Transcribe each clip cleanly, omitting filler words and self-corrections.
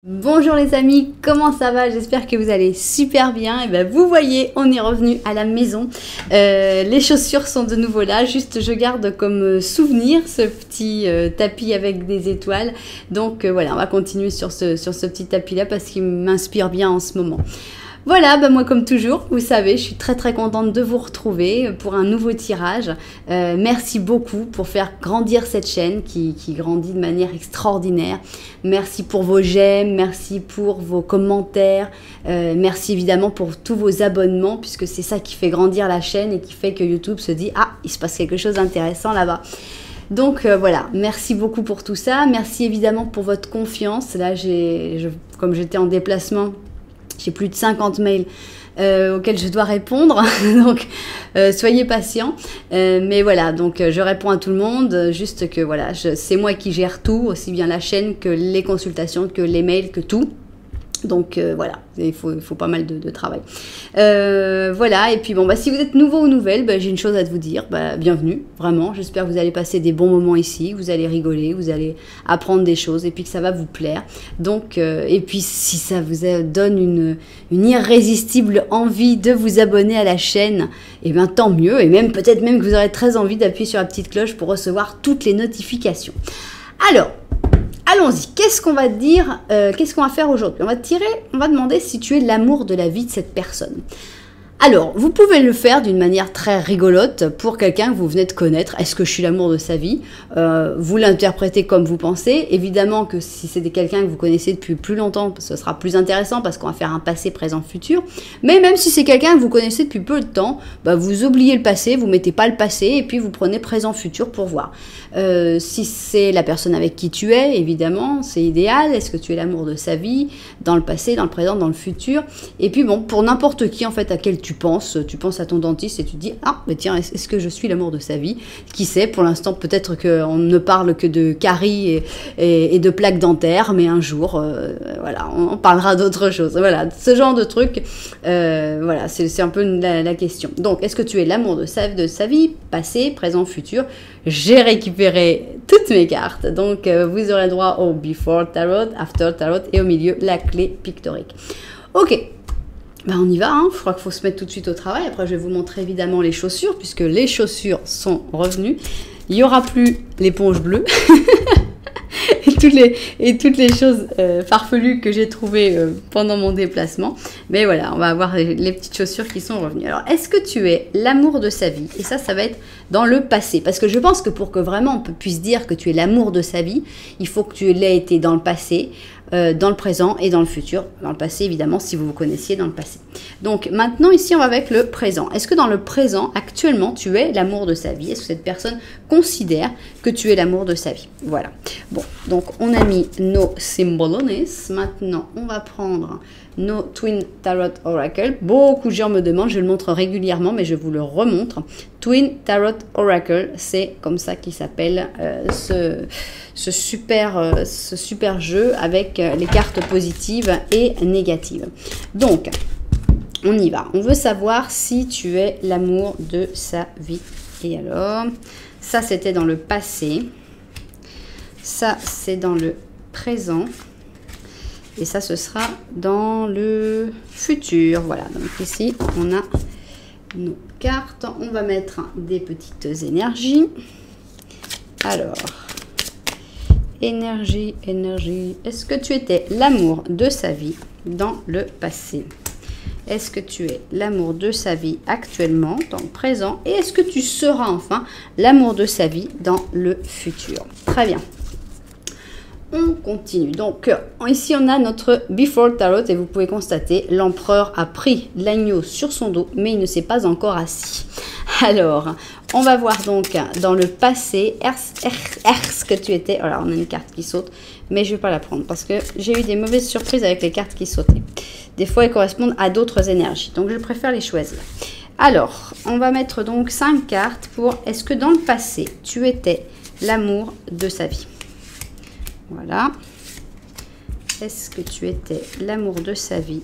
Bonjour les amis, comment ça va? J'espère que vous allez super bien. Et ben vous voyez, on est revenu à la maison. Les chaussures sont de nouveau là. Juste, je garde comme souvenir ce petit tapis avec des étoiles. Donc voilà, on va continuer sur ce petit tapis là parce qu'il m'inspire bien en ce moment. Voilà, bah moi comme toujours, vous savez, je suis très contente de vous retrouver pour un nouveau tirage. Merci beaucoup pour faire grandir cette chaîne qui grandit de manière extraordinaire. Merci pour vos j'aime, merci pour vos commentaires, merci évidemment pour tous vos abonnements puisque c'est ça qui fait grandir la chaîne et qui fait que YouTube se dit « Ah, il se passe quelque chose d'intéressant là-bas ». Donc voilà, merci beaucoup pour tout ça. Merci évidemment pour votre confiance. Là, comme j'étais en déplacement, j'ai plus de 50 mails auxquels je dois répondre, donc soyez patients. Mais voilà, donc je réponds à tout le monde, juste que voilà, c'est moi qui gère tout, aussi bien la chaîne que les consultations, que les mails, que tout. Donc voilà, il faut pas mal de travail. Voilà, et puis bon, bah, si vous êtes nouveau ou nouvelle, bah, j'ai une chose à vous dire, bah, bienvenue, vraiment. J'espère que vous allez passer des bons moments ici, que vous allez rigoler, vous allez apprendre des choses et puis que ça va vous plaire. Donc, et puis si ça vous donne une irrésistible envie de vous abonner à la chaîne, et bien tant mieux, et même peut-être même que vous aurez très envie d'appuyer sur la petite cloche pour recevoir toutes les notifications. Alors, allons-y, qu'est-ce qu'on va dire, qu'est-ce qu'on va faire aujourd'hui? On va demander si tu es l'amour de la vie de cette personne. Alors, vous pouvez le faire d'une manière très rigolote pour quelqu'un que vous venez de connaître. Est-ce que je suis l'amour de sa vie? Vous l'interprétez comme vous pensez. Évidemment que si c'est quelqu'un que vous connaissez depuis plus longtemps, ce sera plus intéressant parce qu'on va faire un passé, présent, futur. Mais même si c'est quelqu'un que vous connaissez depuis peu de temps, bah, vous oubliez le passé, vous mettez pas le passé et puis vous prenez présent, futur pour voir. Si c'est la personne avec qui tu es, évidemment, c'est idéal. Est-ce que tu es l'amour de sa vie dans le passé, dans le présent, dans le futur? Et puis bon, pour n'importe qui en fait à quel tu penses à ton dentiste et tu te dis « Ah, mais tiens, est-ce que je suis l'amour de sa vie ?» Qui sait, pour l'instant, peut-être qu'on ne parle que de caries et de plaques dentaires, mais un jour, voilà, on parlera d'autre chose. Voilà, ce genre de truc, voilà, c'est un peu la question. Donc, est-ce que tu es l'amour de sa vie, passé, présent, futur? J'ai récupéré toutes mes cartes, donc vous aurez droit au Before Tarot, After Tarot et au milieu, la clé pictorique. Ok. Ben on y va, hein. Je crois qu'il faut se mettre tout de suite au travail. Après, je vais vous montrer évidemment les chaussures, puisque les chaussures sont revenues. Il n'y aura plus l'éponge bleue et toutes les choses farfelues que j'ai trouvées pendant mon déplacement. Mais voilà, on va avoir les petites chaussures qui sont revenues. Alors, est-ce que tu es l'amour de sa vie? Et ça va être dans le passé. Parce que je pense que pour que vraiment on puisse dire que tu es l'amour de sa vie, il faut que tu l'aies été dans le passé, dans le présent et dans le futur. Dans le passé, évidemment, si vous vous connaissiez dans le passé. Donc, maintenant, ici, on va avec le présent. Est-ce que dans le présent, actuellement, tu es l'amour de sa vie? Est-ce que cette personne considère que tu es l'amour de sa vie? Voilà. Bon, donc, on a mis nos symbolones. Maintenant, on va prendre nos Twin Tarot Oracle. Beaucoup de gens me demandent, je le montre régulièrement, mais je vous le remontre. Twin Tarot Oracle, c'est comme ça qu'il s'appelle ce super jeu avec les cartes positives et négatives. Donc, on y va. On veut savoir si tu es l'amour de sa vie. Et alors, ça c'était dans le passé. Ça c'est dans le présent. Et ça, ce sera dans le futur. Voilà, donc ici, on a nos cartes. On va mettre des petites énergies. Alors, énergie. Est-ce que tu étais l'amour de sa vie dans le passé? Est-ce que tu es l'amour de sa vie actuellement, dans le présent? Et est-ce que tu seras enfin l'amour de sa vie dans le futur? Très bien. On continue. Donc, ici, on a notre Before Tarot et vous pouvez constater, l'empereur a pris l'agneau sur son dos, mais il ne s'est pas encore assis. Alors, on va voir donc dans le passé, est-ce que tu étais... Alors, on a une carte qui saute, mais je ne vais pas la prendre parce que j'ai eu des mauvaises surprises avec les cartes qui sautaient. Des fois, elles correspondent à d'autres énergies, donc je préfère les choisir. Alors, on va mettre donc 5 cartes pour est-ce que dans le passé, tu étais l'amour de sa vie? Voilà. Est-ce que tu étais l'amour de sa vie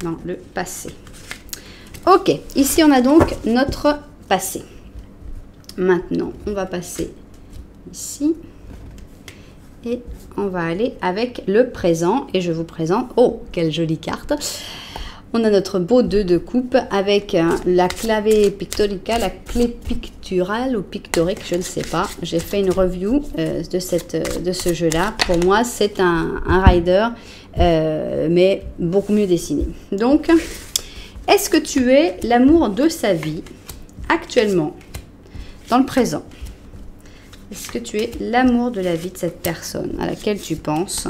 dans le passé? Ok, ici on a donc notre passé. Maintenant, on va passer ici. Et on va aller avec le présent. Et je vous présente... Oh, quelle jolie carte! On a notre beau 2 de coupe avec la clave pictorica, la clé picturale ou pictorique, je ne sais pas. J'ai fait une review de ce jeu-là. Pour moi, c'est un rider, mais beaucoup mieux dessiné. Donc, est-ce que tu es l'amour de sa vie actuellement, dans le présent? Est-ce que tu es l'amour de la vie de cette personne à laquelle tu penses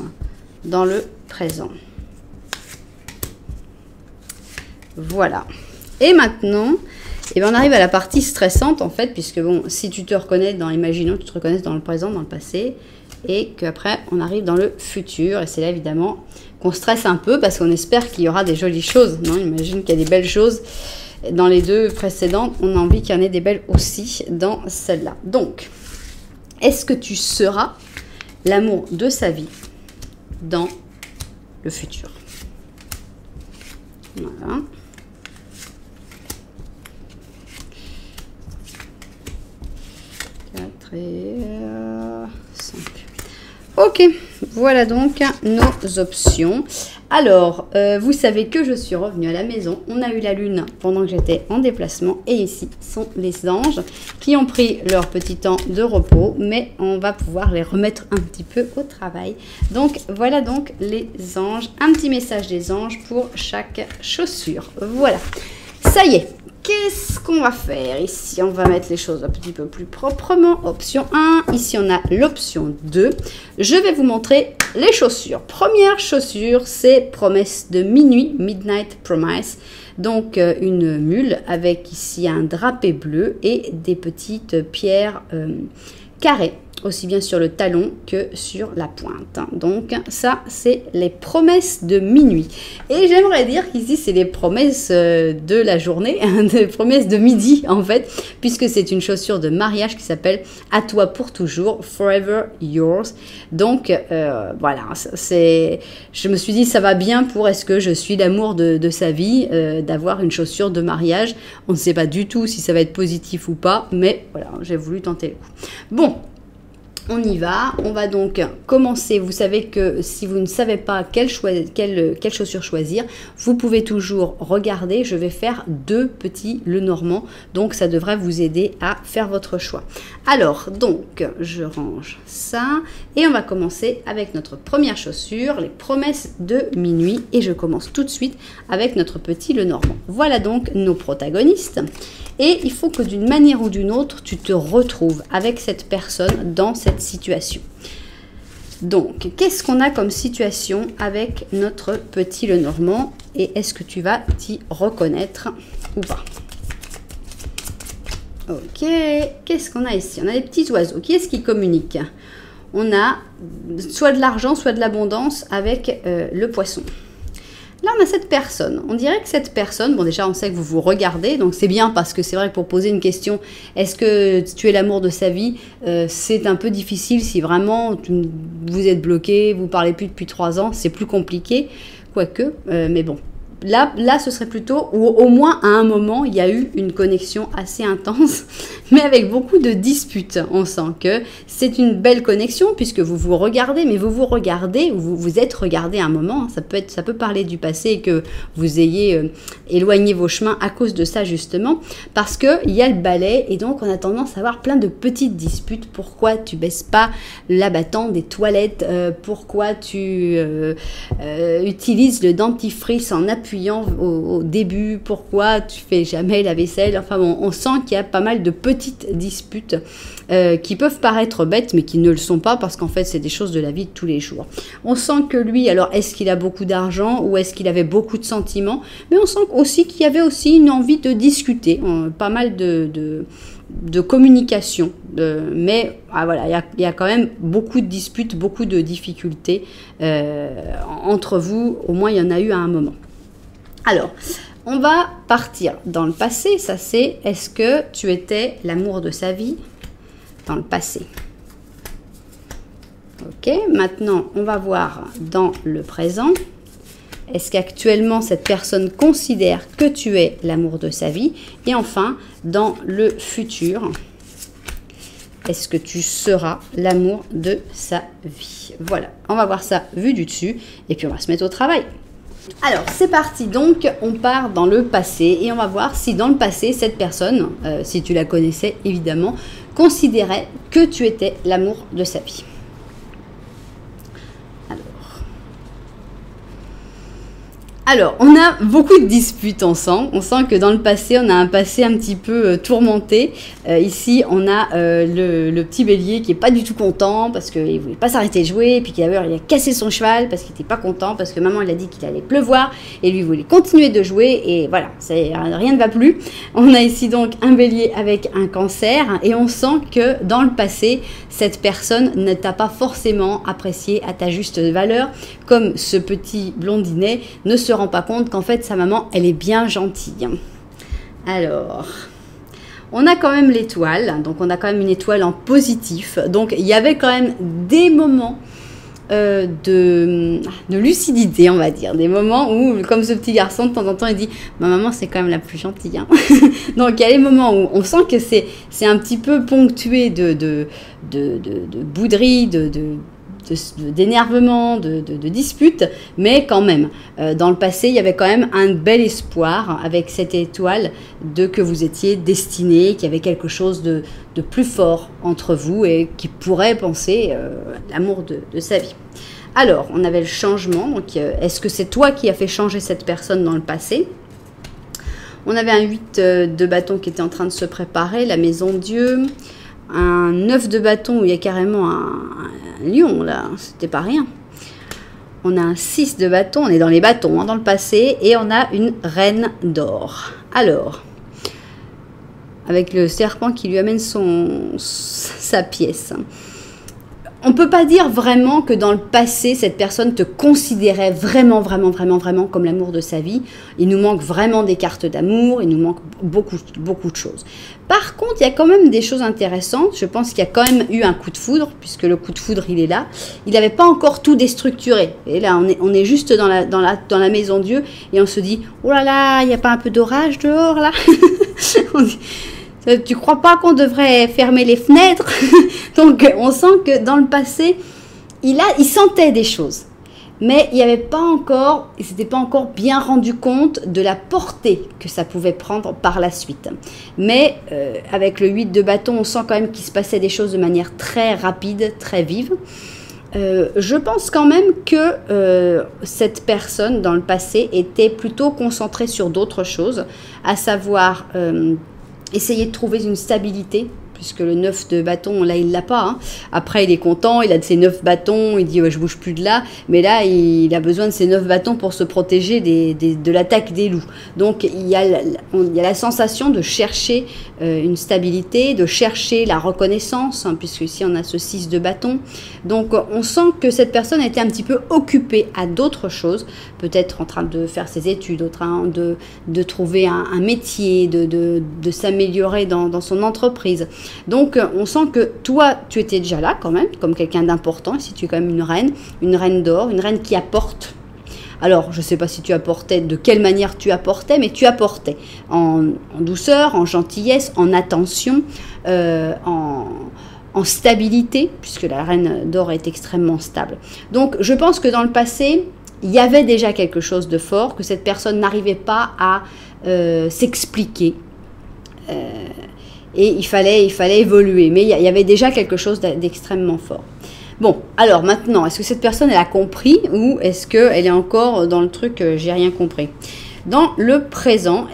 dans le présent? Voilà. Et maintenant, eh bien, on arrive à la partie stressante, en fait, puisque, bon, si tu te reconnais dans, imaginons que tu te reconnaisses dans le présent, dans le passé, et qu'après, on arrive dans le futur. Et c'est là, évidemment, qu'on stresse un peu, parce qu'on espère qu'il y aura des jolies choses. Non, imagine qu'il y a des belles choses dans les deux précédentes. On a envie qu'il y en ait des belles aussi dans celle-là. Donc, est-ce que tu seras l'amour de sa vie dans le futur? Voilà. 4 et 5. Ok, voilà donc nos options. Alors, vous savez que je suis revenue à la maison. On a eu la lune pendant que j'étais en déplacement. Et ici sont les anges qui ont pris leur petit temps de repos. Mais on va pouvoir les remettre un petit peu au travail. Donc, voilà donc les anges. Un petit message des anges pour chaque chaussure. Voilà, ça y est. Qu'est-ce qu'on va faire ici? On va mettre les choses un petit peu plus proprement. Option 1. Ici, on a l'option 2. Je vais vous montrer les chaussures. Première chaussure, c'est Promesse de minuit, Midnight Promise. Donc, une mule avec ici un drapé bleu et des petites pierres carrées, aussi bien sur le talon que sur la pointe. Donc ça, c'est les promesses de minuit. Et j'aimerais dire qu'ici, c'est les promesses de la journée, des promesses de midi en fait, puisque c'est une chaussure de mariage qui s'appelle « À toi pour toujours, forever yours ». Donc voilà, je me suis dit, ça va bien pour est-ce que je suis l'amour de sa vie, d'avoir une chaussure de mariage. On ne sait pas du tout si ça va être positif ou pas, mais voilà, j'ai voulu tenter le coup. Bon, on y va, on va donc commencer. Vous savez que si vous ne savez pas quelle chaussure choisir, vous pouvez toujours regarder. Je vais faire 2 petits Lenormand, donc ça devrait vous aider à faire votre choix. Alors, donc, je range ça et on va commencer avec notre première chaussure, les promesses de minuit. Et je commence tout de suite avec notre petit Lenormand. Voilà donc nos protagonistes. Et il faut que d'une manière ou d'une autre, tu te retrouves avec cette personne dans cette situation. Donc, qu'est-ce qu'on a comme situation avec notre petit Lenormand? Et est-ce que tu vas t'y reconnaître ou pas? Ok, qu'est-ce qu'on a ici? On a des petits oiseaux. Qui est-ce qui communique? On a soit de l'argent, soit de l'abondance avec le poisson. Là, on a cette personne. On dirait que cette personne, bon déjà, on sait que vous vous regardez, donc c'est bien parce que c'est vrai que pour poser une question, est-ce que tu es l'amour de sa vie, c'est un peu difficile si vraiment vous êtes bloqué, vous ne parlez plus depuis 3 ans, c'est plus compliqué, quoique, mais bon. Là, ce serait plutôt, ou au moins à un moment, il y a eu une connexion assez intense, mais avec beaucoup de disputes. On sent que c'est une belle connexion puisque vous vous regardez, mais vous vous regardez, ou vous vous êtes regardé à un moment. Ça peut parler du passé et que vous ayez éloigné vos chemins à cause de ça justement, parce qu'il y a le balai et donc on a tendance à avoir plein de petites disputes. Pourquoi tu baisses pas l'abattant des toilettes? Pourquoi tu utilises le dentifrice en appuyant au début? Pourquoi tu fais jamais la vaisselle? Enfin bon, on sent qu'il y a pas mal de petites disputes qui peuvent paraître bêtes mais qui ne le sont pas parce qu'en fait c'est des choses de la vie de tous les jours. On sent que lui, alors est-ce qu'il a beaucoup d'argent ou est-ce qu'il avait beaucoup de sentiments? Mais on sent aussi qu'il y avait aussi une envie de discuter, pas mal de communication, mais voilà, il y a quand même beaucoup de disputes, beaucoup de difficultés entre vous, au moins il y en a eu à un moment. Alors, on va partir dans le passé, ça c'est, est-ce que tu étais l'amour de sa vie dans le passé? Ok, maintenant on va voir dans le présent. Est-ce qu'actuellement cette personne considère que tu es l'amour de sa vie? Et enfin, dans le futur, est-ce que tu seras l'amour de sa vie? Voilà, on va voir ça vu du dessus et puis on va se mettre au travail. Alors, c'est parti. Donc, on part dans le passé et on va voir si dans le passé, cette personne, si tu la connaissais évidemment, considérait que tu étais l'amour de sa vie. Alors, on a beaucoup de disputes, on sent que dans le passé, on a un passé un petit peu tourmenté. Ici, on a le petit bélier qui est pas du tout content parce qu'il ne voulait pas s'arrêter de jouer, et puis qu'il il a cassé son cheval parce qu'il n'était pas content, parce que maman il a dit qu'il allait pleuvoir, et lui voulait continuer de jouer, et voilà, rien ne va plus. On a ici donc un bélier avec un cancer, et on sent que dans le passé, cette personne ne t'a pas forcément apprécié à ta juste valeur, comme ce petit blondinet ne se rend pas compte qu'en fait sa maman elle est bien gentille. Alors on a quand même l'étoile, donc on a quand même une étoile en positif, donc il y avait quand même des moments de lucidité, on va dire, des moments où, comme ce petit garçon, de temps en temps il dit ma maman c'est quand même la plus gentille, hein. Donc il y a les moments où on sent que c'est un petit peu ponctué de bouderie, d'énervement, de disputes, mais quand même, dans le passé, il y avait quand même un bel espoir avec cette étoile que vous étiez destinés, qu'il y avait quelque chose de plus fort entre vous et qui pourrait penser l'amour de sa vie. Alors, on avait le changement, donc est-ce que c'est toi qui as fait changer cette personne dans le passé? On avait un 8 de bâton qui était en train de se préparer, la maison de Dieu. Un 9 de bâton où il y a carrément un lion, là, c'était pas rien. On a un 6 de bâton, on est dans les bâtons, hein, dans le passé, et on a une reine d'or. Alors, avec le serpent qui lui amène sa pièce. On ne peut pas dire vraiment que dans le passé, cette personne te considérait vraiment comme l'amour de sa vie. Il nous manque vraiment des cartes d'amour, il nous manque beaucoup de choses. Par contre, il y a quand même des choses intéressantes. Je pense qu'il y a quand même eu un coup de foudre, puisque le coup de foudre, il est là. Il n'avait pas encore tout déstructuré. Et là, on est juste dans la maison Dieu, et on se dit, oh là là, il n'y a pas un peu d'orage dehors, là? Tu crois pas qu'on devrait fermer les fenêtres? Donc, on sent que dans le passé, il sentait des choses. Mais il n'y avait pas encore, il ne s'était pas encore bien rendu compte de la portée que ça pouvait prendre par la suite. Mais avec le 8 de bâton, on sent quand même qu'il se passait des choses de manière très rapide, très vive. Je pense quand même que cette personne, dans le passé, était plutôt concentrée sur d'autres choses, à savoir essayer de trouver une stabilité, puisque le 9 de bâton, là, il l'a pas. Hein. Après, il est content, il a de ses 9 bâtons, il dit ouais, « je bouge plus de là ». Mais là, il a besoin de ses 9 bâtons pour se protéger de l'attaque des loups. Donc, il y a la sensation de chercher une stabilité, de chercher la reconnaissance, hein, puisque ici, on a ce 6 de bâton. Donc, on sent que cette personne était un petit peu occupée à d'autres choses, peut-être en train de faire ses études, en train de trouver un métier, de s'améliorer dans son entreprise. Donc, on sent que toi, tu étais déjà là quand même, comme quelqu'un d'important. Si tu es quand même une reine d'or, une reine qui apporte. Alors, je ne sais pas si tu apportais, de quelle manière tu apportais, mais tu apportais en douceur, en gentillesse, en attention, en stabilité, puisque la reine d'or est extrêmement stable. Donc, je pense que dans le passé, il y avait déjà quelque chose de fort, que cette personne n'arrivait pas à s'expliquer. Et il fallait évoluer, mais il y avait déjà quelque chose d'extrêmement fort. Bon, alors maintenant, est-ce que cette personne, elle a compris, ou est-ce qu'elle est encore dans le truc j'ai rien compris? Dans le présent,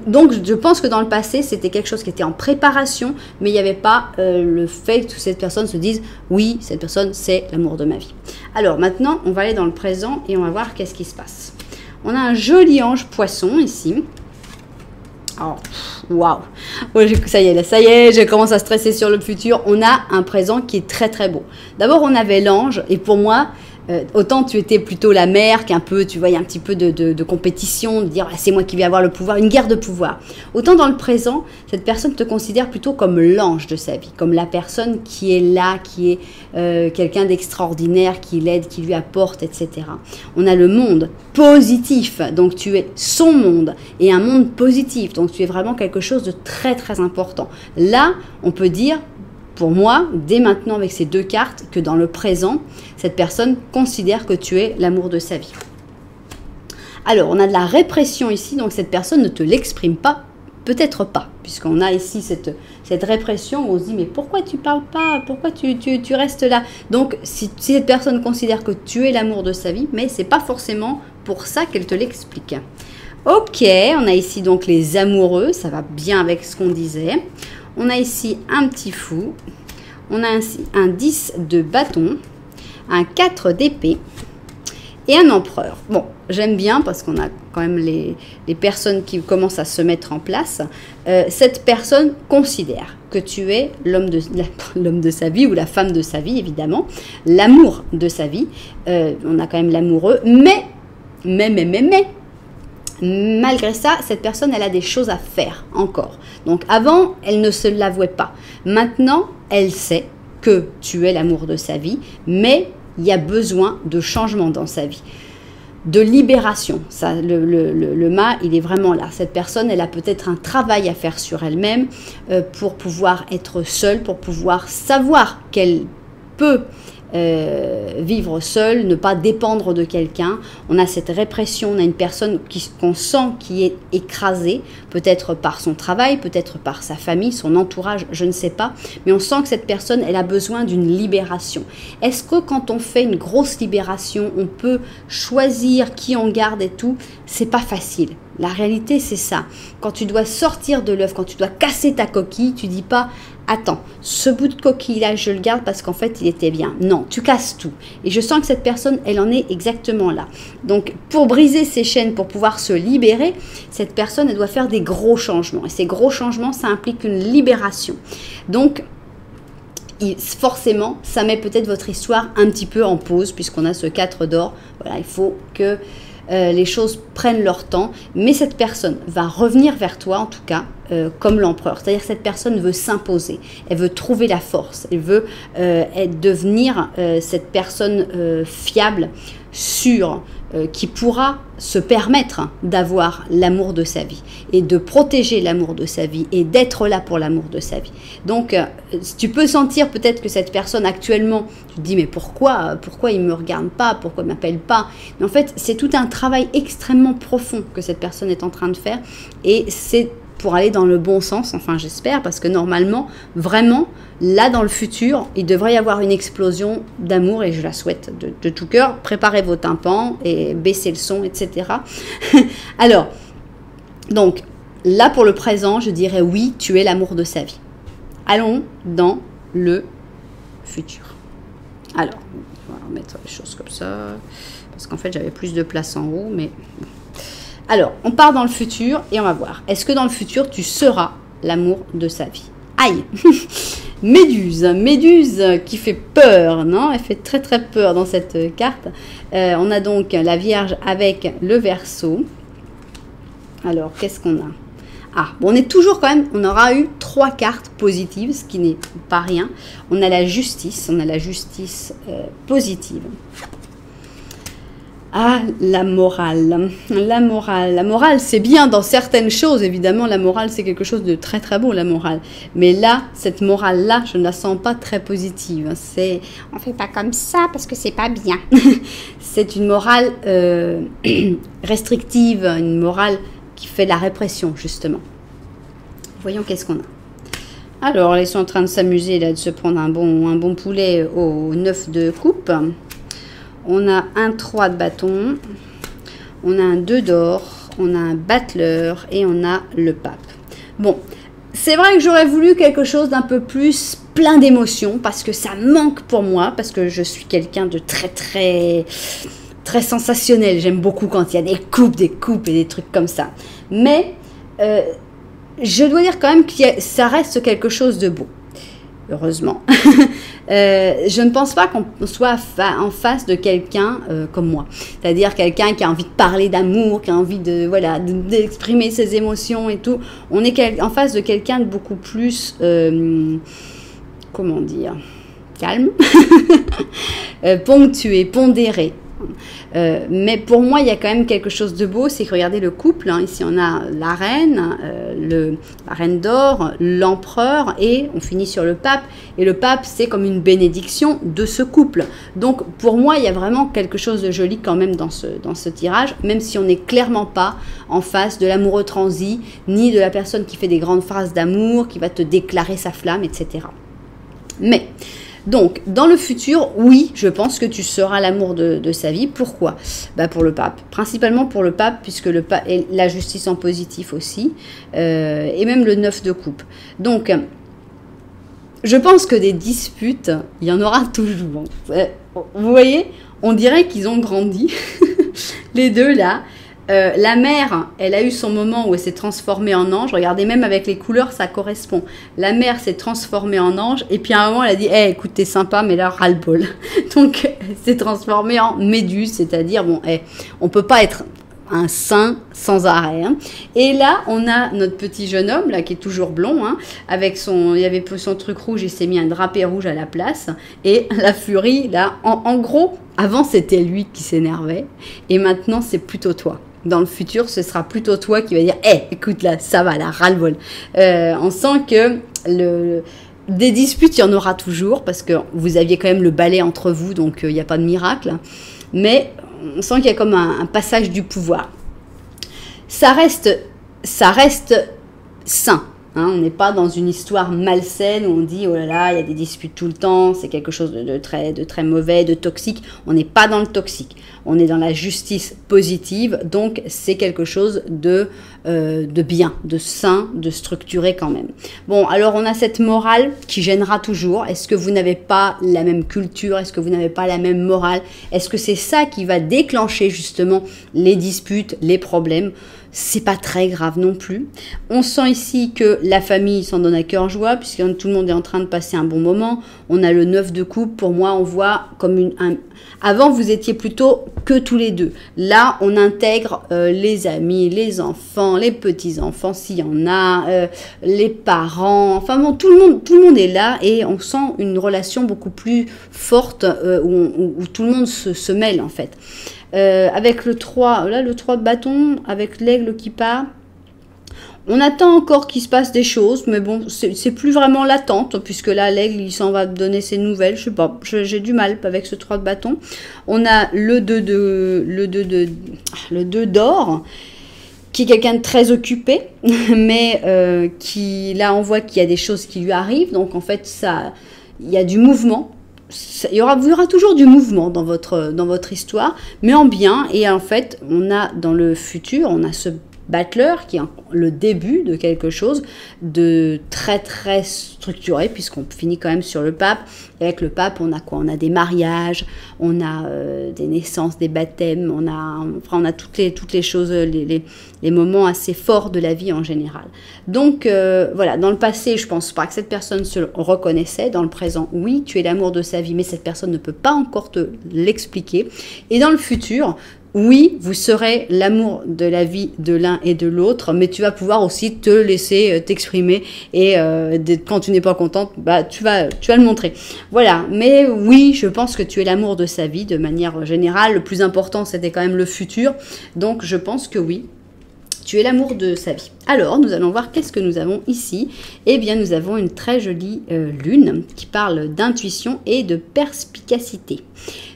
donc je pense que dans le passé, c'était quelque chose qui était en préparation, mais il n'y avait pas le fait que cette personne se dise « oui, cette personne, c'est l'amour de ma vie ». Alors maintenant, on va aller dans le présent et on va voir qu'est-ce qui se passe. On a un joli ange poisson ici. Oh, waouh! Ça y est, je commence à stresser sur le futur. On a un présent qui est très très beau. D'abord, on avait l'ange, et pour moi, autant tu étais plutôt la mère, qu'un peu, tu vois, il y a un petit peu de compétition, de dire ah, c'est moi qui vais avoir le pouvoir, une guerre de pouvoir. Autant dans le présent, cette personne te considère plutôt comme l'ange de sa vie, comme la personne qui est là, qui est quelqu'un d'extraordinaire, qui l'aide, qui lui apporte, etc. On a le monde positif, donc tu es son monde, et un monde positif, donc tu es vraiment quelque chose de très très important. Là, on peut dire pour moi, dès maintenant avec ces 2 cartes, que dans le présent, cette personne considère que tu es l'amour de sa vie. Alors, on a de la répression ici, donc cette personne ne te l'exprime pas, peut-être pas, puisqu'on a ici cette répression où on se dit, mais pourquoi tu parles pas? Pourquoi tu restes là? Donc, si cette personne considère que tu es l'amour de sa vie, mais c'est pas forcément pour ça qu'elle te l'explique. Ok, on a ici donc les amoureux, ça va bien avec ce qu'on disait. On a ici un petit fou, on a ainsi un 10 de bâton, un 4 d'épée et un empereur. Bon, j'aime bien parce qu'on a quand même les personnes qui commencent à se mettre en place. Cette personne considère que tu es l'homme de sa vie ou la femme de sa vie, évidemment, l'amour de sa vie. On a quand même l'amoureux, mais, malgré ça, cette personne, elle a des choses à faire encore. Donc avant, elle ne se l'avouait pas. Maintenant, elle sait que tu es l'amour de sa vie, mais il y a besoin de changement dans sa vie, de libération. Ça, le mât, il est vraiment là. Cette personne, elle a peut-être un travail à faire sur elle-même pour pouvoir être seule, pour pouvoir savoir qu'elle peut vivre seule, ne pas dépendre de quelqu'un. On a cette répression, on a une personne qu'on sent qui est écrasée, peut-être par son travail, peut-être par sa famille, son entourage, je ne sais pas, mais on sent que cette personne, elle a besoin d'une libération. Est-ce que quand on fait une grosse libération, on peut choisir qui on garde et tout? C'est pas facile. La réalité, c'est ça. Quand tu dois sortir de l'œuf, quand tu dois casser ta coquille, tu dis pas « Attends, ce bout de coquille-là, je le garde parce qu'en fait, il était bien. » Non, tu casses tout. Et je sens que cette personne, elle en est exactement là. Donc, pour briser ces chaînes, pour pouvoir se libérer, cette personne, elle doit faire des gros changements. Et ces gros changements, ça implique une libération. Donc, forcément, ça met peut-être votre histoire un petit peu en pause puisqu'on a ce 4 d'or. Voilà, il faut que les choses prennent leur temps, mais cette personne va revenir vers toi, en tout cas, comme l'empereur. C'est-à-dire que cette personne veut s'imposer, elle veut trouver la force, elle veut devenir cette personne fiable, sûre, qui pourra se permettre d'avoir l'amour de sa vie et de protéger l'amour de sa vie et d'être là pour l'amour de sa vie. Donc, tu peux sentir peut-être que cette personne actuellement, tu te dis mais pourquoi il ne me regarde pas, pourquoi il ne m'appelle pas? Mais en fait, c'est tout un travail extrêmement profond que cette personne est en train de faire et c'est pour aller dans le bon sens, enfin j'espère, parce que normalement, vraiment, là dans le futur, il devrait y avoir une explosion d'amour et je la souhaite de tout cœur. Préparez vos tympans et baissez le son, etc. Alors, donc, là pour le présent, je dirais oui, tu es l'amour de sa vie. Allons dans le futur. Alors, on va remettre les choses comme ça, parce qu'en fait j'avais plus de place en haut, mais... Alors, on part dans le futur et on va voir. Est-ce que dans le futur, tu seras l'amour de sa vie? Aïe. Méduse qui fait peur, non? Elle fait très très peur dans cette carte. On a donc la Vierge avec le Verseau. Alors, qu'est-ce qu'on a? Ah, bon, on est toujours quand même, on aura eu 3 cartes positives, ce qui n'est pas rien. On a la justice positive. Ah, la morale. La morale, c'est bien dans certaines choses. Évidemment, la morale, c'est quelque chose de très très beau, la morale. Mais là, cette morale-là, je ne la sens pas très positive. C'est, on fait pas comme ça parce que c'est pas bien. C'est une morale restrictive, une morale qui fait de la répression, justement. Voyons qu'est-ce qu'on a. Alors, ils sont en train de s'amuser, là, de se prendre un bon poulet au 9 de coupe. On a un 3 de bâton, on a un 2 d'or, on a un battleur et on a le pape. Bon, c'est vrai que j'aurais voulu quelque chose d'un peu plus plein d'émotions parce que ça manque pour moi, parce que je suis quelqu'un de très sensationnel. J'aime beaucoup quand il y a des coupes et des trucs comme ça. Mais je dois dire quand même que ça reste quelque chose de beau. Heureusement. Je ne pense pas qu'on soit en face de quelqu'un comme moi. C'est-à-dire quelqu'un qui a envie de parler d'amour, qui a envie de, voilà, d'exprimer ses émotions et tout. On est en face de quelqu'un de beaucoup plus, comment dire, calme, ponctué, pondéré. Mais pour moi, il y a quand même quelque chose de beau, c'est que regardez le couple, hein, ici on a la reine, la reine d'or, l'empereur, et on finit sur le pape. Et le pape, c'est comme une bénédiction de ce couple. Donc pour moi, il y a vraiment quelque chose de joli quand même dans ce tirage, même si on n'est clairement pas en face de l'amoureux transi, ni de la personne qui fait des grandes phrases d'amour, qui va te déclarer sa flamme, etc. Mais, donc, dans le futur, oui, je pense que tu seras l'amour de sa vie. Pourquoi? Pour le pape. Principalement pour le pape, puisque le pape est la justice en positif aussi, et même le 9 de coupe. Donc, je pense que des disputes, il y en aura toujours. Vous voyez, on dirait qu'ils ont grandi, les deux là. La mère, elle a eu son moment où elle s'est transformée en ange. Regardez, même avec les couleurs, ça correspond. La mère s'est transformée en ange. Et puis à un moment, elle a dit hey, écoute, t'es sympa, mais là, ras-le-bol. Donc, elle s'est transformée en méduse. C'est-à-dire, bon, on peut pas être un saint sans arrêt. Hein. Et là, on a notre petit jeune homme, là, qui est toujours blond. Hein, avec il y avait son truc rouge, il s'est mis un drapé rouge à la place. Et la furie, là, en gros, avant, c'était lui qui s'énervait. Et maintenant, c'est plutôt toi. Dans le futur, ce sera plutôt toi qui va dire hey, écoute là, ça va, là, ras-le-bol. On sent que des disputes, il y en aura toujours parce que vous aviez quand même le balai entre vous, donc il n'y a pas de miracle. Mais on sent qu'il y a comme un passage du pouvoir. Ça reste sain. Hein, on n'est pas dans une histoire malsaine où on dit oh là là, il y a des disputes tout le temps, c'est quelque chose de très mauvais, de toxique. On n'est pas dans le toxique. On est dans la justice positive, donc c'est quelque chose de bien, de sain, de structuré quand même. Bon, alors on a cette morale qui gênera toujours. Est-ce que vous n'avez pas la même culture? Est-ce que vous n'avez pas la même morale? Est-ce que c'est ça qui va déclencher justement les disputes, les problèmes? C'est pas très grave non plus. On sent ici que la famille s'en donne à cœur joie, puisque tout le monde est en train de passer un bon moment. On a le 9 de coupe. Pour moi, on voit comme Avant, vous étiez plutôt que tous les deux. Là, on intègre les amis, les enfants, les petits-enfants, s'il y en a, les parents. Enfin bon, tout le monde est là et on sent une relation beaucoup plus forte où tout le monde se mêle en fait. Avec le 3, là le 3 de bâton, avec l'aigle qui part, on attend encore qu'il se passe des choses, mais bon, c'est plus vraiment l'attente, puisque là, l'aigle, il s'en va donner ses nouvelles, je sais pas, j'ai du mal avec ce 3 de bâton. On a le 2 d'or, qui est quelqu'un de très occupé, mais qui, là, on voit qu'il y a des choses qui lui arrivent, donc en fait, il y a du mouvement. Il y aura toujours du mouvement dans votre histoire, mais en bien. Et en fait, on a dans le futur, on a ce battleur qui est le début de quelque chose de très très structuré, puisqu'on finit quand même sur le pape. Et avec le pape, on a quoi? On a des mariages, on a des naissances, des baptêmes, on a toutes les choses, les moments assez forts de la vie en général. Donc voilà, dans le passé, je pense pas que cette personne se reconnaissait. Dans le présent, oui, tu es l'amour de sa vie, mais cette personne ne peut pas encore te l'expliquer. Et dans le futur, oui, vous serez l'amour de la vie de l'un et de l'autre, mais tu vas pouvoir aussi te laisser t'exprimer et quand tu n'es pas contente, tu vas le montrer. Voilà, mais oui, je pense que tu es l'amour de sa vie de manière générale. Le plus important, c'était quand même le futur. Donc, je pense que oui, tu es l'amour de sa vie. Alors, nous allons voir qu'est-ce que nous avons ici. Eh bien, nous avons une très jolie lune qui parle d'intuition et de perspicacité.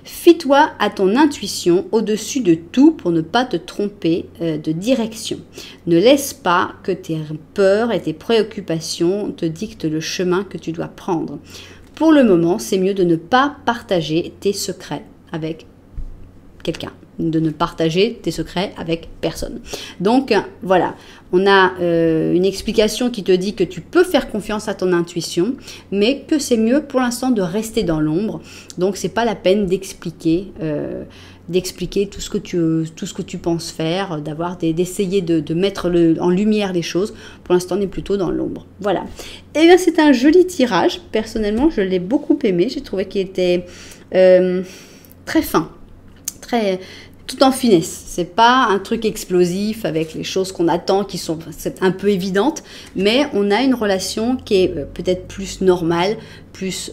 Fie-toi à ton intuition au-dessus de tout pour ne pas te tromper de direction. Ne laisse pas que tes peurs et tes préoccupations te dictent le chemin que tu dois prendre. Pour le moment, c'est mieux de ne pas partager tes secrets avec quelqu'un. De ne partager tes secrets avec personne. Donc voilà, on a une explication qui te dit que tu peux faire confiance à ton intuition, mais que c'est mieux pour l'instant de rester dans l'ombre. Donc c'est pas la peine d'expliquer tout ce que tu penses faire, d'essayer de mettre en lumière les choses. Pour l'instant, on est plutôt dans l'ombre. Voilà. Et bien c'est un joli tirage. Personnellement, je l'ai beaucoup aimé. J'ai trouvé qu'il était très fin, tout en finesse. C'est pas un truc explosif avec les choses qu'on attend qui sont un peu évidentes, mais on a une relation qui est peut-être plus normale, plus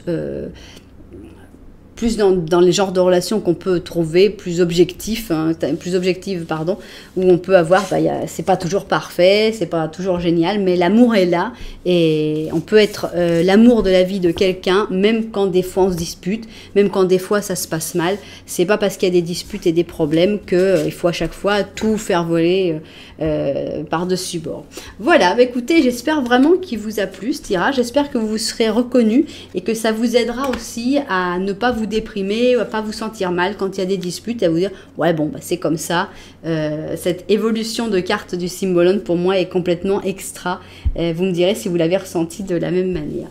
plus dans les genres de relations qu'on peut trouver, plus objectifs, hein, plus objectives, pardon, où on peut avoir, c'est pas toujours parfait, c'est pas toujours génial, mais l'amour est là, et on peut être l'amour de la vie de quelqu'un, même quand des fois on se dispute, même quand des fois ça se passe mal. C'est pas parce qu'il y a des disputes et des problèmes qu'il faut à chaque fois tout faire voler par-dessus bord. Voilà, écoutez, j'espère vraiment qu'il vous a plu ce tirage, j'espère que vous vous serez reconnus et que ça vous aidera aussi à ne pas vous déprimer, à pas vous sentir mal quand il y a des disputes, à vous dire ouais bon c'est comme ça. Cette évolution de carte du Symbolon pour moi est complètement extra. Vous me direz si vous l'avez ressenti de la même manière.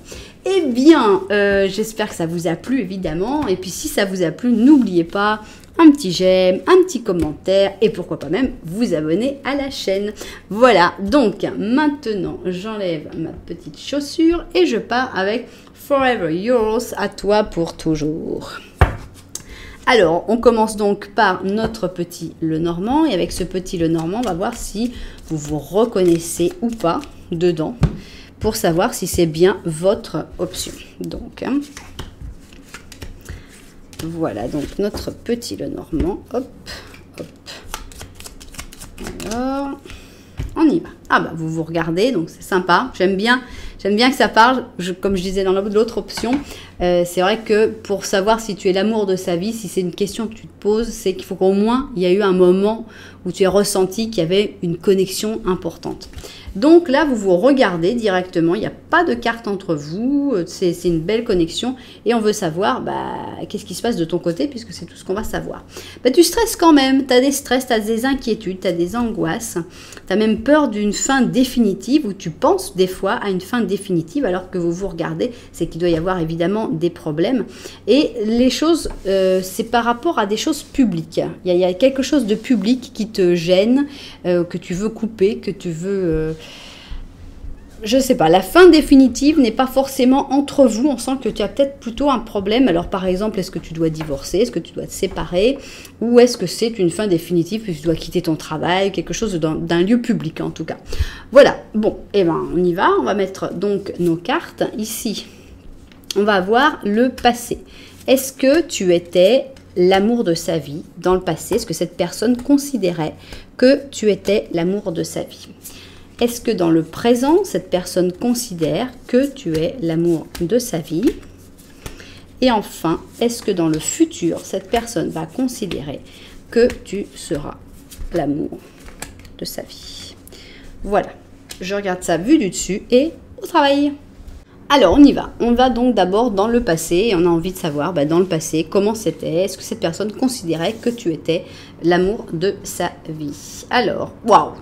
Eh bien, j'espère que ça vous a plu évidemment, et puis si ça vous a plu, n'oubliez pas un petit j'aime, un petit commentaire, et pourquoi pas même vous abonner à la chaîne. Voilà, donc maintenant j'enlève ma petite chaussure et je pars avec Forever Yours, à toi pour toujours. Alors, on commence donc par notre petit Lenormand, et avec ce petit Lenormand, on va voir si vous vous reconnaissez ou pas dedans, pour savoir si c'est bien votre option. Donc, voilà, donc notre petit Lenormand, hop, hop, alors, on y va. Ah bah, vous regardez, donc c'est sympa, j'aime bien que ça parle, comme je disais dans l'autre option, c'est vrai que pour savoir si tu es l'amour de sa vie, si c'est une question que tu te poses, c'est qu'il faut qu'au moins il y a eu un moment où tu as ressenti qu'il y avait une connexion importante. Donc là, vous vous regardez directement, il n'y a pas de carte entre vous, c'est une belle connexion et on veut savoir qu'est-ce qui se passe de ton côté puisque c'est tout ce qu'on va savoir. Tu stresses quand même, tu as des stress, tu as des inquiétudes, tu as des angoisses, tu as même peur d'une fin définitive ou tu penses des fois à une fin définitive alors que vous vous regardez, c'est qu'il doit y avoir évidemment des problèmes. Et les choses, c'est par rapport à des choses publiques. Il y a quelque chose de public qui te gêne, que tu veux couper, que tu veux... je sais pas, la fin définitive n'est pas forcément entre vous, on sent que tu as peut-être plutôt un problème. Alors par exemple, est-ce que tu dois divorcer, est-ce que tu dois te séparer, ou est-ce que c'est une fin définitive, que tu dois quitter ton travail, quelque chose d'un lieu public en tout cas. Voilà, bon, et ben on y va, on va mettre donc nos cartes. Ici, on va avoir le passé. Est-ce que tu étais l'amour de sa vie dans le passé? Est-ce que cette personne considérait que tu étais l'amour de sa vie? Est-ce que dans le présent, cette personne considère que tu es l'amour de sa vie? Et enfin, est-ce que dans le futur, cette personne va considérer que tu seras l'amour de sa vie? Voilà, je regarde ça vu du dessus et au travail. Alors, on y va. On va donc d'abord dans le passé et on a envie de savoir dans le passé comment c'était. Est-ce que cette personne considérait que tu étais l'amour de sa vie? Alors, waouh!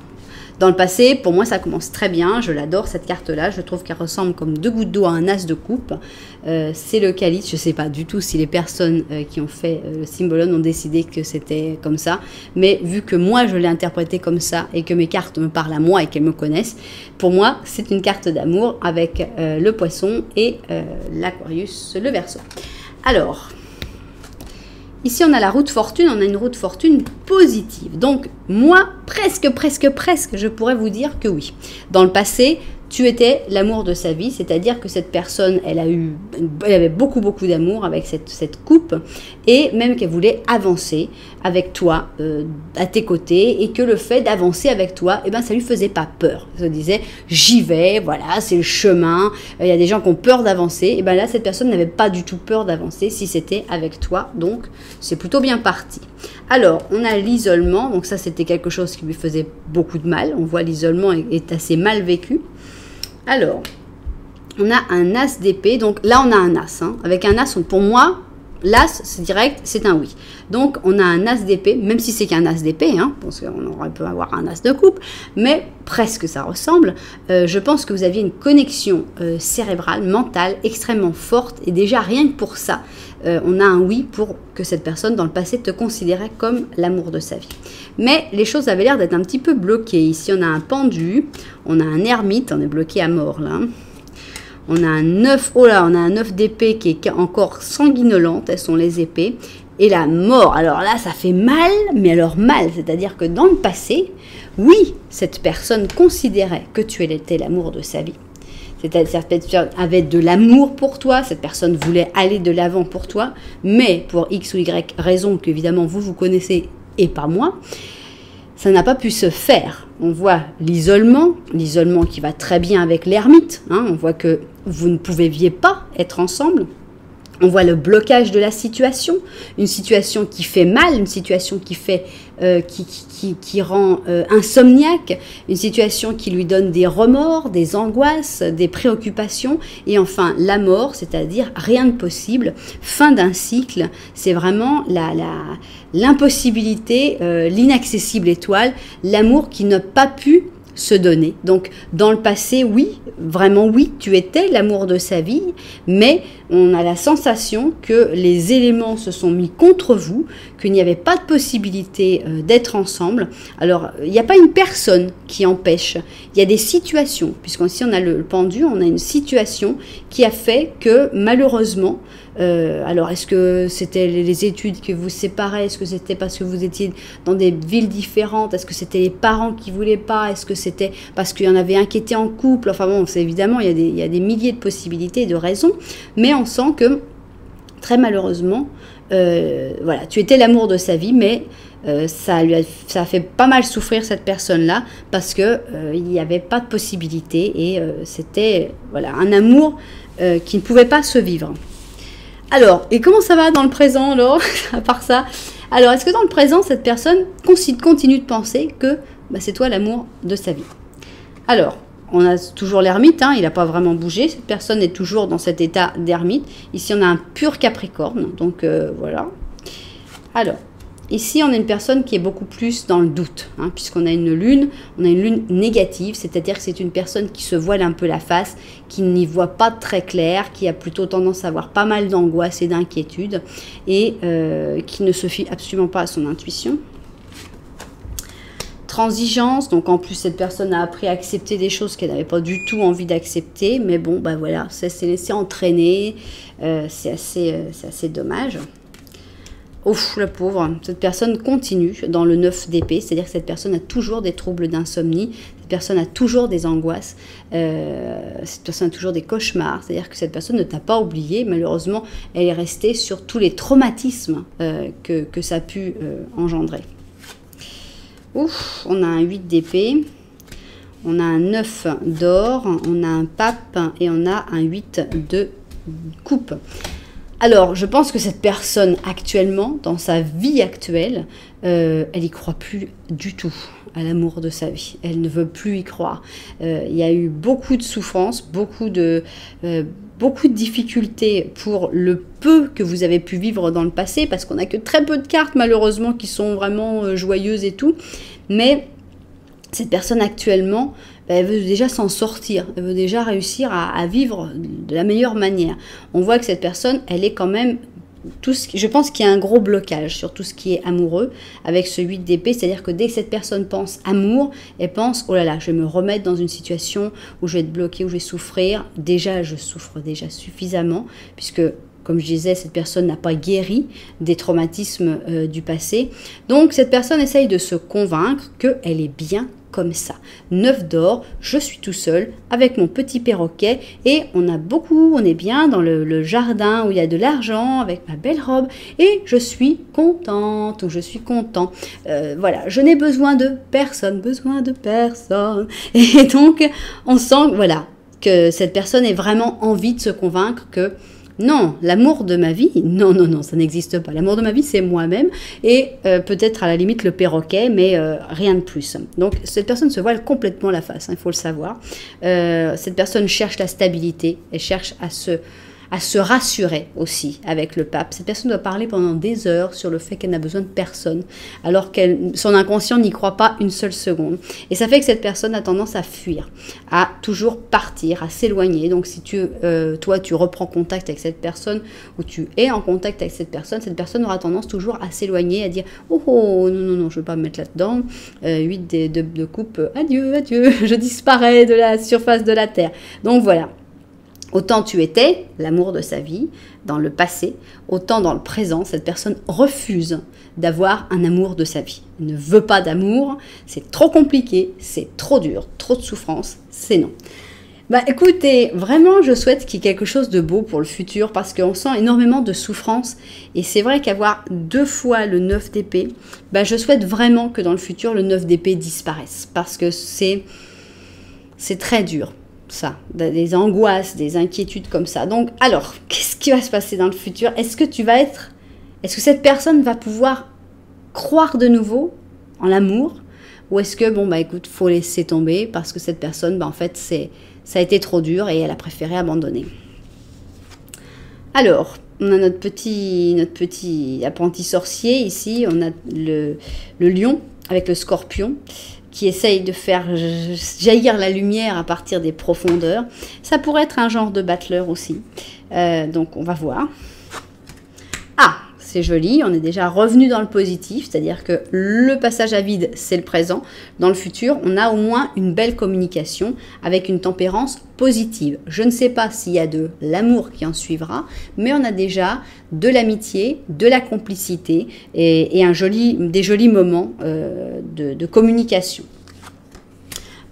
Dans le passé, pour moi, ça commence très bien. Je l'adore, cette carte-là. Je trouve qu'elle ressemble comme deux gouttes d'eau à un as de coupe. C'est le calice. Je ne sais pas du tout si les personnes qui ont fait le Symbolon ont décidé que c'était comme ça. Mais vu que moi, je l'ai interprété comme ça et que mes cartes me parlent à moi et qu'elles me connaissent, pour moi, c'est une carte d'amour avec le poisson et l'Aquarius, le Verseau. Alors... ici, on a la roue de fortune, on a une roue de fortune positive. Donc, moi, presque, je pourrais vous dire que oui. Dans le passé, tu étais l'amour de sa vie, c'est-à-dire que cette personne, elle avait beaucoup d'amour avec cette coupe, et même qu'elle voulait avancer avec toi à tes côtés, et que le fait d'avancer avec toi, ça lui faisait pas peur. Elle se disait, j'y vais, voilà, c'est le chemin, il y a des gens qui ont peur d'avancer, et là, cette personne n'avait pas du tout peur d'avancer si c'était avec toi, donc c'est plutôt bien parti. Alors, on a l'isolement, donc ça, c'était quelque chose qui lui faisait beaucoup de mal, on voit l'isolement est assez mal vécu. Alors, on a un as d'épée, donc là on a un as, avec un as, pour moi, l'as, c'est direct, c'est un oui. Donc, on a un as d'épée, même si c'est qu'un as d'épée, parce qu'on aurait pu avoir un as de coupe, mais presque ça ressemble. Je pense que vous aviez une connexion cérébrale, mentale, extrêmement forte, et déjà rien que pour ça, on a un oui pour que cette personne dans le passé te considérait comme l'amour de sa vie. Mais les choses avaient l'air d'être un petit peu bloquées. Ici, on a un pendu, on a un ermite, on est bloqué à mort là. On a un œuf, oh là, on a un œuf d'épée qui est encore sanguinolente, elles sont les épées. Et la mort, alors là, ça fait mal, mais alors mal, c'est-à-dire que dans le passé, oui, cette personne considérait que tu étais l'amour de sa vie. C'est-à-dire cette personne avait de l'amour pour toi, cette personne voulait aller de l'avant pour toi, mais pour X ou Y raison qu'évidemment vous connaissez et pas moi, ça n'a pas pu se faire. On voit l'isolement qui va très bien avec l'ermite. Hein, on voit que vous ne pouviez pas être ensemble. On voit le blocage de la situation, une situation qui fait mal, une situation qui fait, qui rend insomniaque, une situation qui lui donne des remords, des angoisses, des préoccupations, et enfin la mort, c'est-à-dire rien de possible, fin d'un cycle. C'est vraiment l'impossibilité, l'inaccessible étoile, l'amour qui n'a pas pu se donner. Donc dans le passé, oui, vraiment oui, tu étais l'amour de sa vie, mais on a la sensation que les éléments se sont mis contre vous, qu'il n'y avait pas de possibilité d'être ensemble. Alors il n'y a pas une personne qui empêche, il y a des situations, puisqu'ici on a le pendu, on a une situation qui a fait que malheureusement, alors est-ce que c'était les études qui vous séparaient, est-ce que c'était parce que vous étiez dans des villes différentes, est-ce que c'était les parents qui voulaient pas, est-ce que c'était parce qu'il y en avait un qui était en couple, enfin bon, c'est évidemment il y a des milliers de possibilités, de raisons, mais on sent que très malheureusement, voilà, tu étais l'amour de sa vie, mais ça a fait pas mal souffrir cette personne-là parce que il n'y avait pas de possibilité et c'était voilà un amour qui ne pouvait pas se vivre. Alors, et comment ça va dans le présent, alors, à part ça? Alors, est-ce que dans le présent, cette personne continue de penser que c'est toi l'amour de sa vie? Alors, on a toujours l'ermite, hein, il n'a pas vraiment bougé, cette personne est toujours dans cet état d'ermite. Ici, on a un pur Capricorne, donc voilà. Alors, ici, on a une personne qui est beaucoup plus dans le doute, hein, puisqu'on a une lune négative, c'est-à-dire que c'est une personne qui se voile un peu la face, qui n'y voit pas très clair, qui a plutôt tendance à avoir pas mal d'angoisse et d'inquiétude, et qui ne se fie absolument pas à son intuition. Transigence, donc en plus cette personne a appris à accepter des choses qu'elle n'avait pas du tout envie d'accepter, mais bon, bah voilà, ça s'est laissé entraîner, c'est assez dommage. Ouf, la pauvre, cette personne continue dans le 9 d'épée, c'est-à-dire que cette personne a toujours des troubles d'insomnie, cette personne a toujours des angoisses, cette personne a toujours des cauchemars, c'est-à-dire que cette personne ne t'a pas oublié, malheureusement, elle est restée sur tous les traumatismes que ça a pu engendrer. Ouf, on a un 8 d'épée, on a un 9 d'or, on a un pape et on a un 8 de coupe. Alors, je pense que cette personne actuellement, dans sa vie actuelle, elle n'y croit plus du tout à l'amour de sa vie. Elle ne veut plus y croire. Il y a eu beaucoup de souffrances, beaucoup de difficultés pour le peu que vous avez pu vivre dans le passé, parce qu'on n'a que très peu de cartes, malheureusement, qui sont vraiment joyeuses et tout. Mais cette personne actuellement, elle veut déjà s'en sortir, elle veut déjà réussir à vivre de la meilleure manière. On voit que cette personne, elle est quand même... je pense qu'il y a un gros blocage sur tout ce qui est amoureux avec ce 8 d'épée, c'est-à-dire que dès que cette personne pense amour, elle pense, oh là là, je vais me remettre dans une situation où je vais être bloquée, où je vais souffrir. Déjà, je souffre déjà suffisamment, puisque... Comme je disais, cette personne n'a pas guéri des traumatismes du passé. Donc, cette personne essaye de se convaincre qu'elle est bien comme ça. 9 d'or, je suis tout seul avec mon petit perroquet et on est bien dans le jardin où il y a de l'argent avec ma belle robe et je suis contente ou je suis content. Voilà, je n'ai besoin de personne. Et donc, on sent voilà, que cette personne ait vraiment envie de se convaincre que non, l'amour de ma vie, non, ça n'existe pas. L'amour de ma vie, c'est moi-même et peut-être à la limite le perroquet, mais rien de plus. Donc, cette personne se voile complètement la face, hein, il faut le savoir. Cette personne cherche la stabilité, elle cherche à se rassurer aussi avec le pape. Cette personne doit parler pendant des heures sur le fait qu'elle n'a besoin de personne, alors que son inconscient n'y croit pas une seule seconde. Et ça fait que cette personne a tendance à fuir, à toujours partir, à s'éloigner. Donc si toi tu reprends contact avec cette personne, ou tu es en contact avec cette personne aura tendance toujours à s'éloigner, à dire « Oh, non, je ne veux pas me mettre là-dedans. 8 de coupe, adieu, je disparais de la surface de la terre. » Donc voilà. Autant tu étais l'amour de sa vie dans le passé, autant dans le présent, cette personne refuse d'avoir un amour de sa vie. Elle ne veut pas d'amour, c'est trop compliqué, c'est trop dur, trop de souffrance, c'est non. Bah écoutez, vraiment je souhaite qu'il y ait quelque chose de beau pour le futur parce qu'on sent énormément de souffrance et c'est vrai qu'avoir 2 fois le 9 d'épée, bah je souhaite vraiment que dans le futur le 9 d'épée disparaisse parce que c'est très dur ça, des angoisses, des inquiétudes comme ça. Donc alors, qu'est-ce qui va se passer dans le futur? Est-ce que cette personne va pouvoir croire de nouveau en l'amour? Ou est-ce que, bon, bah écoute, faut laisser tomber parce que cette personne, bah en fait, ça a été trop dur et elle a préféré abandonner. Alors, on a notre petit apprenti sorcier ici. On a le lion avec le scorpion qui essaye de faire jaillir la lumière à partir des profondeurs. Ça pourrait être un genre de battleur aussi. Donc, on va voir. Ah, c'est joli, on est déjà revenu dans le positif, c'est-à-dire que le passage à vide, c'est le présent. Dans le futur, on a au moins une belle communication avec une tempérance positive. Je ne sais pas s'il y a de l'amour qui en suivra, mais on a déjà de l'amitié, de la complicité et des jolis moments de communication.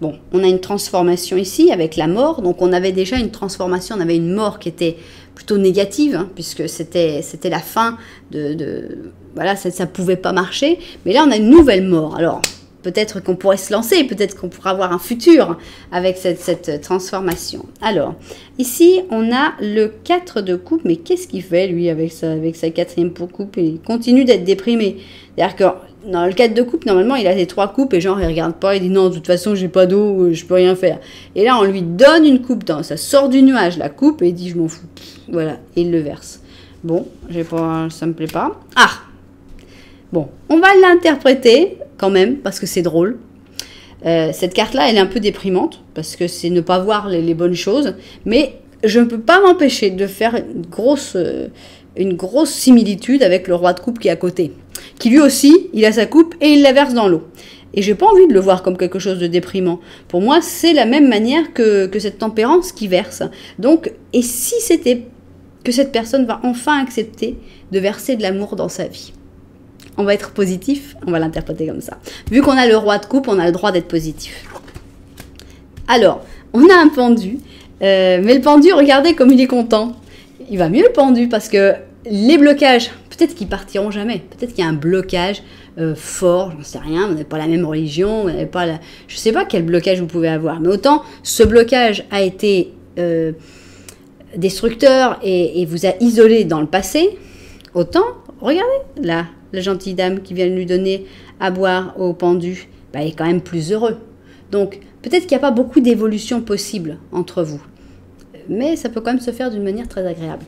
Bon, on a une transformation ici avec la mort. Donc, on avait déjà une transformation, on avait une mort qui était plutôt négative, hein, puisque c'était la fin voilà, ça pouvait pas marcher. Mais là, on a une nouvelle mort. Alors, peut-être qu'on pourrait se lancer, peut-être qu'on pourra avoir un futur avec cette transformation. Alors, ici, on a le 4 de coupe. Mais qu'est-ce qu'il fait, lui, avec sa 4e coupe? Il continue d'être déprimé. C'est-à-dire que dans le 4 de coupe, normalement, il a les 3 coupes et genre, il regarde pas, il dit non, de toute façon, j'ai pas d'eau, je peux rien faire. Et là, on lui donne une coupe, ça sort du nuage, la coupe, et il dit, je m'en fous. Voilà, et il le verse. Bon, ça me plaît pas. Ah! Bon, on va l'interpréter quand même, parce que c'est drôle. Cette carte-là, elle est un peu déprimante, parce que c'est ne pas voir les bonnes choses, mais je ne peux pas m'empêcher de faire une grosse similitude avec le roi de coupe qui est à côté, qui lui aussi, il a sa coupe et il la verse dans l'eau. Et j'ai pas envie de le voir comme quelque chose de déprimant. Pour moi, c'est la même manière que cette tempérance qui verse. Donc, et si c'était que cette personne va enfin accepter de verser de l'amour dans sa vie? On va être positif, on va l'interpréter comme ça. Vu qu'on a le roi de coupe, on a le droit d'être positif. Alors, on a un pendu, mais le pendu, regardez comme il est content. Il va mieux le pendu parce que les blocages, peut-être qu'ils partiront jamais. Peut-être qu'il y a un blocage fort, j'en sais rien, vous n'avez pas la même religion, vous n'avez pas je ne sais pas quel blocage vous pouvez avoir. Mais autant ce blocage a été destructeur et vous a isolé dans le passé, autant, regardez, là, la gentille dame qui vient de lui donner à boire au pendu, bah, il est quand même plus heureux. Donc, peut-être qu'il n'y a pas beaucoup d'évolution possible entre vous. Mais ça peut quand même se faire d'une manière très agréable.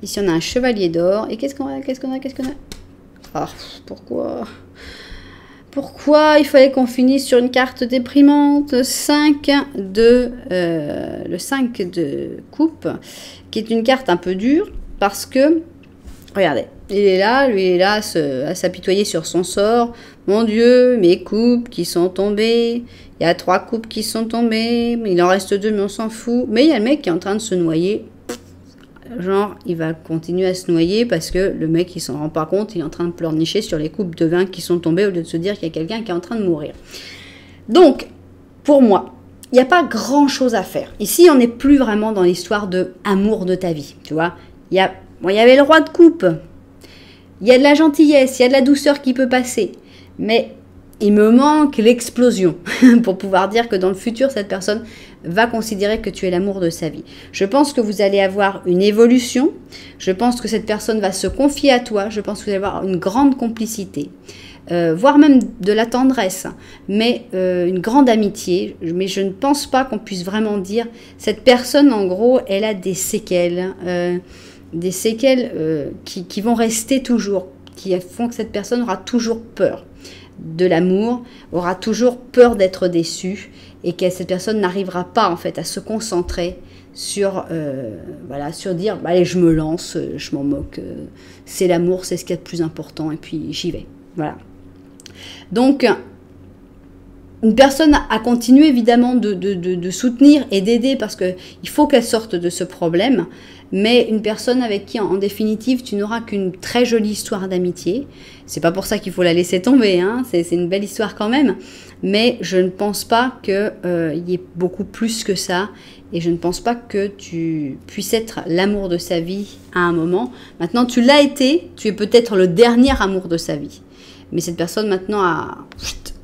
Ici, on a un chevalier d'or. Et qu'est-ce qu'on a? Ah, pourquoi il fallait qu'on finisse sur une carte déprimante? Le 5 de coupe, qui est une carte un peu dure, parce que, regardez, il est là, lui il est là à s'apitoyer sur son sort. Mon Dieu, mes coupes qui sont tombées. Il y a 3 coupes qui sont tombées. Il en reste 2, mais on s'en fout. Mais il y a le mec qui est en train de se noyer. Genre, il va continuer à se noyer parce que le mec, il s'en rend pas compte. Il est en train de pleurnicher sur les coupes de vin qui sont tombées au lieu de se dire qu'il y a quelqu'un qui est en train de mourir. Donc, pour moi, il n'y a pas grand-chose à faire. Ici, on n'est plus vraiment dans l'histoire de amour de ta vie. Tu vois, il y avait le roi de coupe. Il y a de la gentillesse, il y a de la douceur qui peut passer. Mais il me manque l'explosion pour pouvoir dire que dans le futur, cette personne va considérer que tu es l'amour de sa vie. Je pense que vous allez avoir une évolution. Je pense que cette personne va se confier à toi. Je pense que vous allez avoir une grande complicité, voire même de la tendresse, mais une grande amitié. Mais je ne pense pas qu'on puisse vraiment dire cette personne, en gros, elle a des séquelles. Des séquelles qui vont rester toujours, qui font que cette personne aura toujours peur de l'amour, aura toujours peur d'être déçue et que cette personne n'arrivera pas en fait à se concentrer sur dire bah, allez, je me lance, je m'en moque, c'est l'amour, c'est ce qui est le plus important et puis j'y vais. Voilà. Donc une personne a continué évidemment de soutenir et d'aider parce qu'il faut qu'elle sorte de ce problème, mais une personne avec qui en définitive tu n'auras qu'une très jolie histoire d'amitié. C'est pas pour ça qu'il faut la laisser tomber, hein. C'est une belle histoire quand même, mais je ne pense pas qu'il y ait beaucoup plus que ça. Et je ne pense pas que tu puisses être l'amour de sa vie à un moment. Maintenant, tu l'as été, tu es peut-être le dernier amour de sa vie. Mais cette personne maintenant,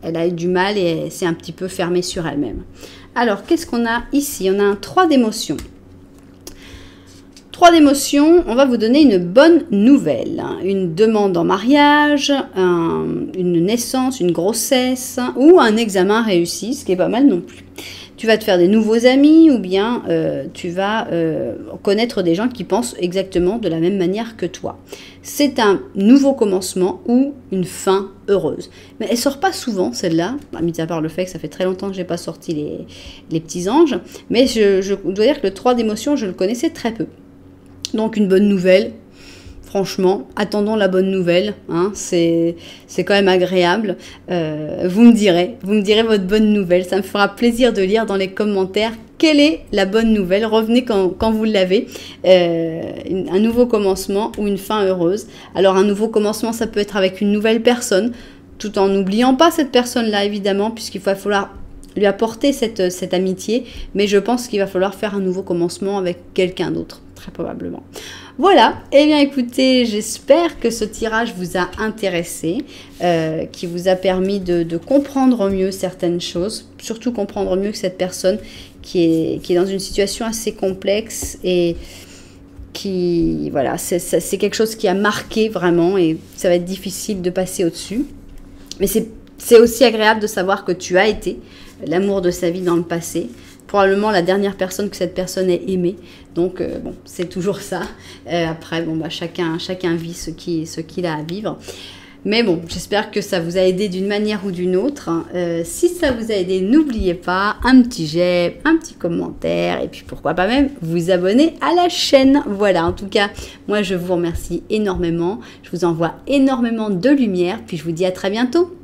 elle a eu du mal et elle s'est un petit peu fermée sur elle-même. Alors, qu'est-ce qu'on a ici? On a un 3 d'émotions. 3 d'émotions, on va vous donner une bonne nouvelle. Une demande en mariage, une naissance, une grossesse ou un examen réussi, ce qui est pas mal non plus. Tu vas te faire des nouveaux amis ou bien tu vas connaître des gens qui pensent exactement de la même manière que toi. C'est un nouveau commencement ou une fin heureuse. Mais elle ne sort pas souvent, celle-là, mis à part le fait que ça fait très longtemps que je n'ai pas sorti les petits anges. Mais je dois dire que le 3 d'émotion, je le connaissais très peu. Donc une bonne nouvelle. Franchement, attendons la bonne nouvelle, hein, c'est quand même agréable. Vous me direz votre bonne nouvelle. Ça me fera plaisir de lire dans les commentaires quelle est la bonne nouvelle. Revenez quand vous l'avez. Un nouveau commencement ou une fin heureuse. Alors un nouveau commencement, ça peut être avec une nouvelle personne, tout en n'oubliant pas cette personne-là, évidemment, puisqu'il va falloir lui apporter cette amitié. Mais je pense qu'il va falloir faire un nouveau commencement avec quelqu'un d'autre, très probablement. Voilà, eh bien écoutez, j'espère que ce tirage vous a intéressé, qui vous a permis de comprendre mieux certaines choses, surtout comprendre mieux que cette personne qui est dans une situation assez complexe et qui, voilà, c'est quelque chose qui a marqué vraiment et ça va être difficile de passer au-dessus. Mais c'est aussi agréable de savoir que tu as été l'amour de sa vie dans le passé. Probablement la dernière personne que cette personne ait aimée. Donc, bon, c'est toujours ça. Après, bon, bah, chacun vit ce qu'il a à vivre. Mais bon, j'espère que ça vous a aidé d'une manière ou d'une autre. Si ça vous a aidé, n'oubliez pas un petit j'aime, un petit commentaire et puis pourquoi pas même vous abonner à la chaîne. Voilà, en tout cas, moi je vous remercie énormément. Je vous envoie énormément de lumière. Puis je vous dis à très bientôt.